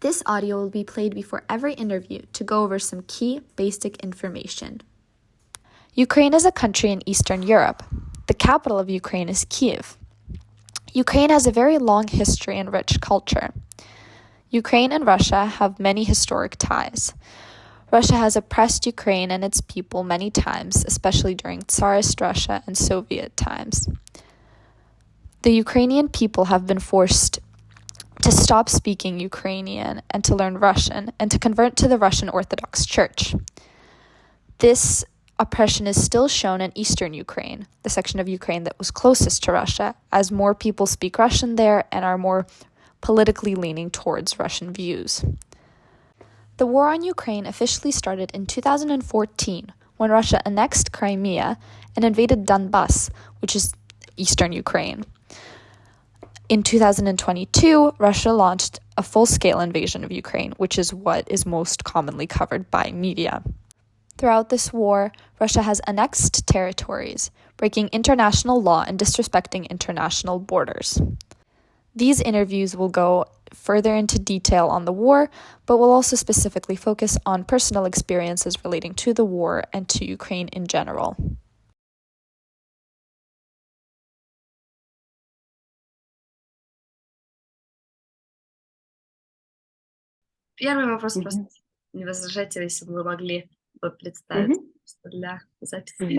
This audio will be played before every interview to go over some key basic information. Ukraine is a country in Eastern Europe. The capital of Ukraine is Kyiv. Ukraine has a very long history and rich culture. Ukraine and Russia have many historic ties. Russia has oppressed Ukraine and its people many times, especially during Tsarist Russia and Soviet times. The Ukrainian people have been forced to stop speaking Ukrainian and to learn Russian and to convert to the Russian Orthodox Church. This oppression is still shown in eastern Ukraine, the section of Ukraine that was closest to Russia, as more people speak Russian there and are more politically leaning towards Russian views. The war on Ukraine officially started in 2014 when Russia annexed Crimea and invaded Donbas, which is eastern Ukraine. In 2022, Russia launched a full-scale invasion of Ukraine, which is what is most commonly covered by media. Throughout this war, Russia has annexed territories, breaking international law and disrespecting international borders. These interviews will go further into detail on the war, but will also specifically focus on personal experiences relating to the war and to Ukraine in general. Первый вопрос просто, не возражайте, если бы вы могли бы представиться для записи.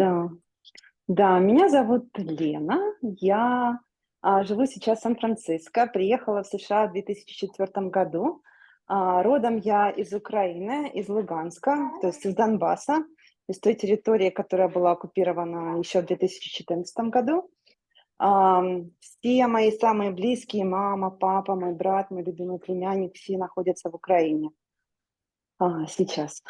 Да, меня зовут Лена, я живу сейчас в Сан-Франциско, приехала в США в 2004 году. Родом я из Украины, из Луганска, то есть из Донбасса, из той территории, которая была оккупирована еще в 2014 году. Все мои самые близкие, мама, папа, мой брат, мой любимый племянник, все находятся в Украине сейчас.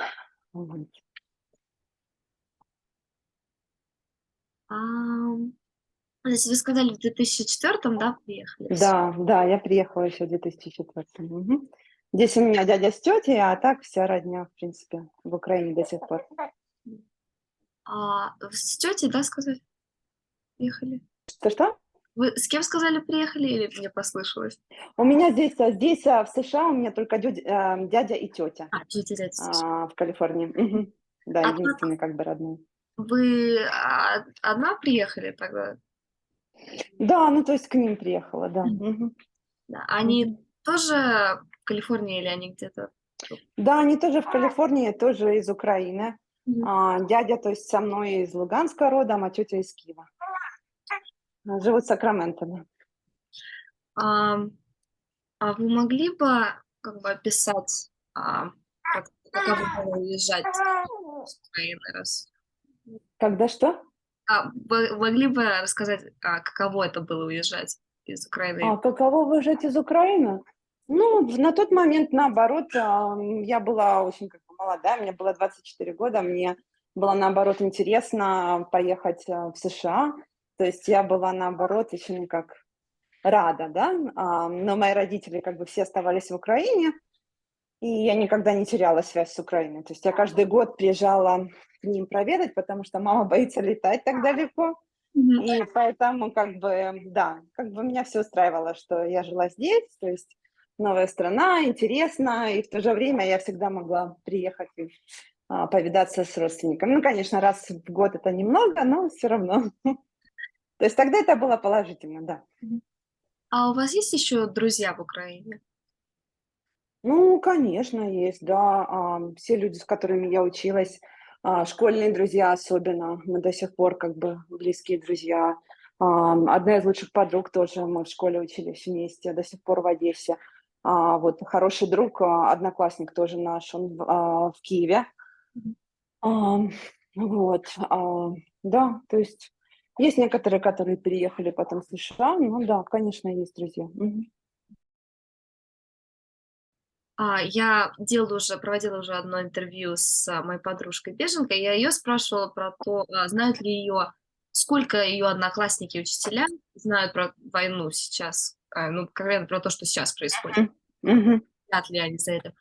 Значит, вы сказали, в 2004-м, да, приехали? Да, я приехала еще в 2004-м. Здесь у меня дядя с тетей, а так вся родня, в принципе, в Украине до сих пор. С тетей, да, сказали? Приехали? Что? Вы с кем сказали приехали или мне послышалось? У меня здесь в США у меня только дядя и тетя. Тетя. В Калифорнии. Да, единственный как бы родной. Вы одна приехали тогда? Да, ну то есть к ним приехала, да. Да. Они тоже в Калифорнии или они где-то? Да, они тоже в Калифорнии, тоже из Украины. Дядя, то есть со мной из Луганска родом, а тетя из Киева. Живут в Сакраменто, да. Вы могли бы как бы описать, каково было уезжать из Украины раз? Когда что? Вы могли бы рассказать, каково это было уезжать из Украины? Каково выезжать из Украины? Ну, на тот момент, наоборот, я была очень как бы молодая, мне было 24 года, мне было, наоборот, интересно поехать в США. То есть я была, наоборот, еще как рада, да, но мои родители как бы все оставались в Украине, и я никогда не теряла связь с Украиной. То есть я каждый год приезжала к ним проведать, потому что мама боится летать так далеко. И поэтому как бы, да, как бы меня все устраивало, что я жила здесь, то есть новая страна, интересно, и в то же время я всегда могла приехать и повидаться с родственниками. Ну, конечно, раз в год это немного, но все равно. То есть тогда это было положительно, да. А у вас есть еще друзья в Украине? Ну, конечно, есть, да. Все люди, с которыми я училась, школьные друзья особенно, мы до сих пор как бы близкие друзья. Одна из лучших подруг тоже, мы в школе учились вместе, до сих пор в Одессе. Вот хороший друг, одноклассник тоже наш, он в Киеве. Вот, да, то есть есть некоторые, которые переехали потом в США, ну да, конечно, есть друзья. Я проводила уже одно интервью с моей подружкой-беженкой. Я ее спрашивала про то, знают ли ее, сколько ее одноклассники и учителя знают про войну сейчас, ну, конкретно про то, что сейчас происходит. Знают ли они за это?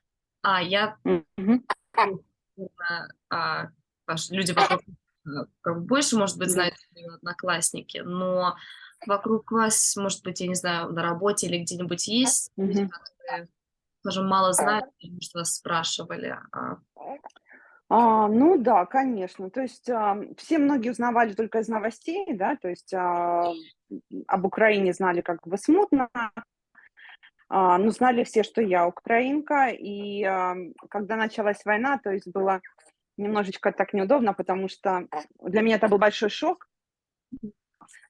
Люди вокруг больше, может быть, знают ее одноклассники, но вокруг вас, может быть, я не знаю, на работе или где-нибудь есть люди, которые тоже мало знают, потому что вас спрашивали. Ну да, конечно. То есть, все многие узнавали только из новостей, да, то есть, об Украине знали как бы смутно, но знали все, что я украинка. И, когда началась война, то есть было немножечко так неудобно, потому что для меня это был большой шок.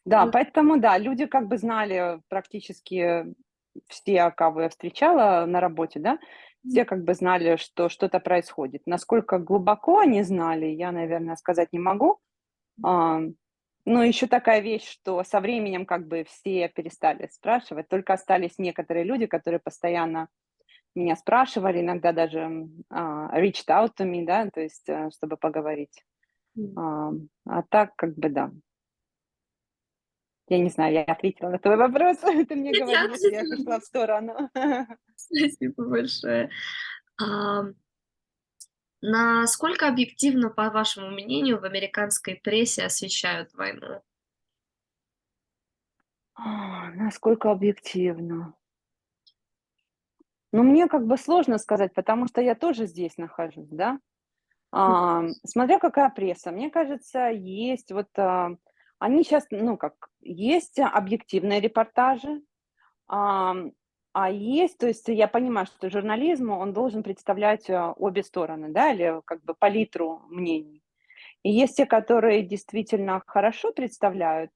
Да, поэтому да, люди как бы знали практически все, кого я встречала на работе, да, все как бы знали, что что-то происходит. Насколько глубоко они знали, я, наверное, сказать не могу. А, но еще такая вещь, что со временем как бы все перестали спрашивать, только остались некоторые люди, которые постоянно меня спрашивали, иногда даже reached out to me, да, то есть, чтобы поговорить. А, а так как бы да. Я не знаю, я ответила на твой вопрос. Ты мне Я говоришь, я ответила. ушла в сторону. Спасибо большое. Ам, Насколько объективно, по вашему мнению, в американской прессе освещают войну? Насколько объективно? Ну, мне как бы сложно сказать, потому что я тоже здесь нахожусь, да. Смотря какая пресса. Мне кажется, есть вот, они сейчас, ну, как, есть объективные репортажи, ам, а есть, то есть я понимаю, что журнализм, он должен представлять, обе стороны, да, или как бы палитру мнений. И есть те, которые действительно хорошо представляют,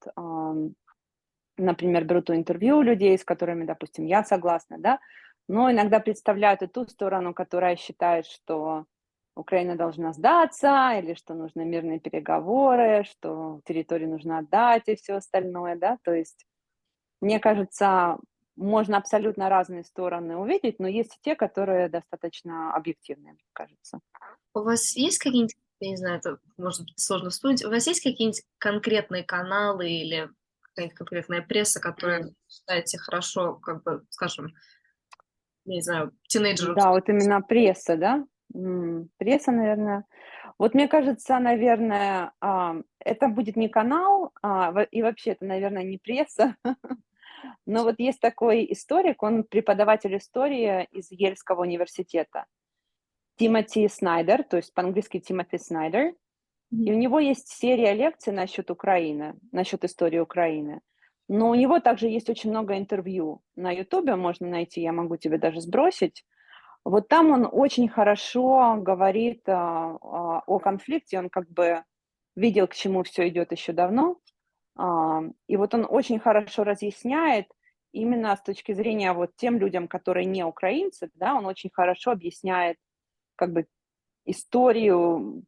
например, берут интервью у людей, с которыми, допустим, я согласна, да, но иногда представляют и ту сторону, которая считает, что Украина должна сдаться, или что нужны мирные переговоры, что территорию нужно отдать и все остальное, да, то есть, мне кажется, можно абсолютно разные стороны увидеть, но есть и те, которые достаточно объективные, мне кажется. У вас есть какие-нибудь, я не знаю, это может быть сложно вспомнить, у вас есть какие-нибудь конкретные каналы или какая-нибудь конкретная пресса, которую вы считаете хорошо, как бы, скажем, не знаю, тинейджерам? Да, вот именно пресса, да? Пресса, наверное. Вот мне кажется, наверное, это будет не канал, и вообще это, наверное, не пресса. Но вот есть такой историк, он преподаватель истории из Ельского университета. Тимоти Снайдер, то есть по-английски Тимоти Снайдер. И у него есть серия лекций насчет Украины, насчет истории Украины. Но у него также есть очень много интервью на Ютубе, можно найти, я могу тебе даже сбросить. Вот там он очень хорошо говорит, о конфликте, он как бы видел, к чему все идет еще давно. И вот он очень хорошо разъясняет именно с точки зрения вот тем людям, которые не украинцы, да, он очень хорошо объясняет как бы историю,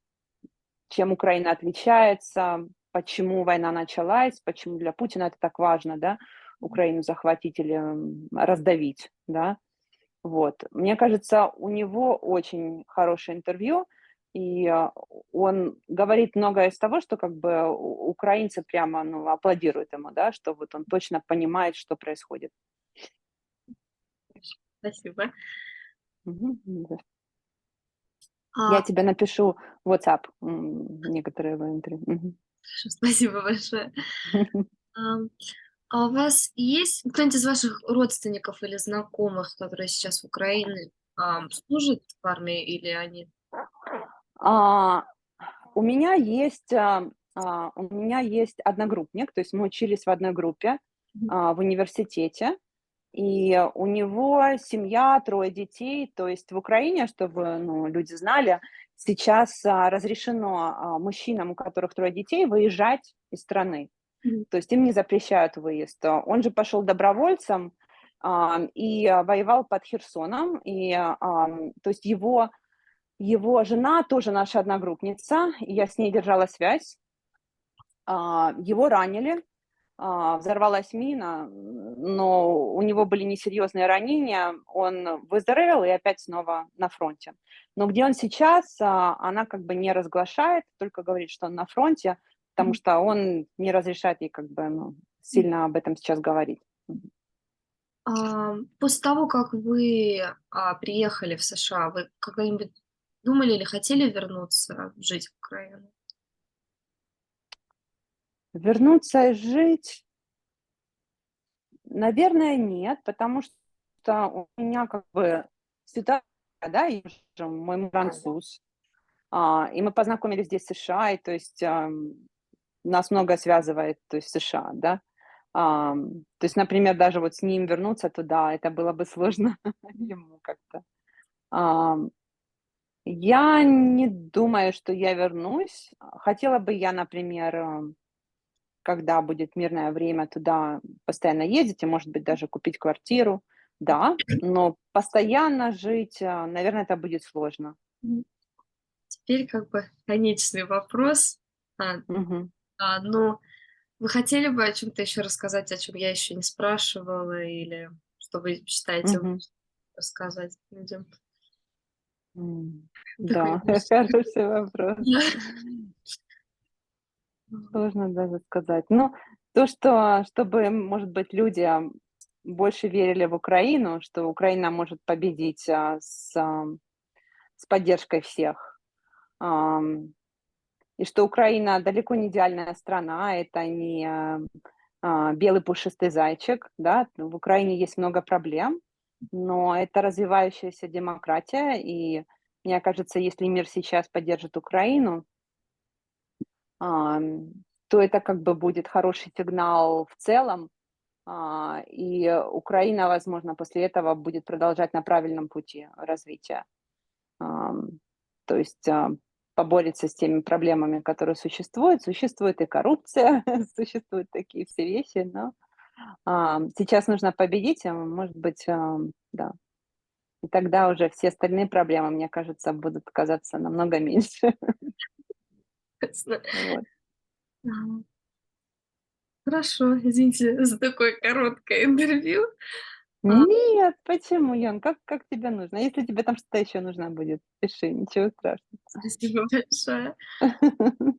чем Украина отличается, почему война началась, почему для Путина это так важно, да, Украину захватить или, раздавить, да. Вот. Мне кажется, у него очень хорошее интервью, и, он говорит многое из того, что как бы украинцы прямо, ну, аплодируют ему, да, что вот он точно понимает, что происходит. Спасибо. Да. А, Я тебе напишу в WhatsApp, некоторые его интервью. Хорошо, спасибо большое. Ам, А у вас есть кто-нибудь из ваших родственников или знакомых, которые сейчас в Украине, служит в армии или они? А, у меня есть одногруппник, то есть мы учились в одной группе, Мгм. в университете. И у него семья, трое детей. То есть в Украине, чтобы, ну, люди знали, сейчас, разрешено, мужчинам, у которых трое детей, выезжать из страны. Мгм. То есть им не запрещают выезд. Он же пошел добровольцем, и, воевал под Херсоном. И, то есть его жена тоже наша одногруппница, и я с ней держала связь. Его ранили, взорвалась мина, но у него были несерьезные ранения. Он выздоровел и опять снова на фронте. Но где он сейчас, она как бы не разглашает, только говорит, что он на фронте, потому Мгм. что он не разрешает ей как бы, ну, сильно об этом сейчас говорить. После того, как вы, приехали в США, вы когда-нибудь думали или хотели вернуться жить в Украину? Вернуться и жить, наверное, нет, потому что у меня как бы ситуация, да, и мой муж француз, и мы познакомились здесь, в США, и то есть нас многое связывает, то есть США, да. То есть, например, даже вот с ним вернуться туда, это было бы сложно ему как-то. Ам, я не думаю, что я вернусь. Хотела бы я, например, когда будет мирное время, туда постоянно ездить и, может быть, даже купить квартиру. Да, но постоянно жить, наверное, это будет сложно. Мгм. Теперь как бы конечный вопрос. А, Мгм, ну, вы хотели бы о чем-то еще рассказать, о чем я еще не спрашивала, или что вы считаете мгм. важным рассказать людям? Такой Да, небольшой. хороший вопрос. Да. Сложно даже сказать. Ну, то, что чтобы, может быть, люди, больше верили в Украину, что Украина может победить, с поддержкой всех. Ам, и что Украина далеко не идеальная страна, это не, белый пушистый зайчик, да. В Украине есть много проблем, но это развивающаяся демократия, и мне кажется, если мир сейчас поддержит Украину, ам, то это как бы будет хороший сигнал в целом, и Украина, возможно, после этого будет продолжать на правильном пути развития. Ам, то есть, поборется с теми проблемами, которые существуют. Существует и коррупция, существуют такие все вещи, но, сейчас нужно победить, может быть, да. И тогда уже все остальные проблемы, мне кажется, будут казаться намного меньше. Ясно. Вот. Ага. Хорошо, извините за такое короткое интервью. А, Нет, почему, Ян? Как тебе нужно? Если тебе там что-то еще нужно будет, пиши, ничего страшного. Спасибо большое.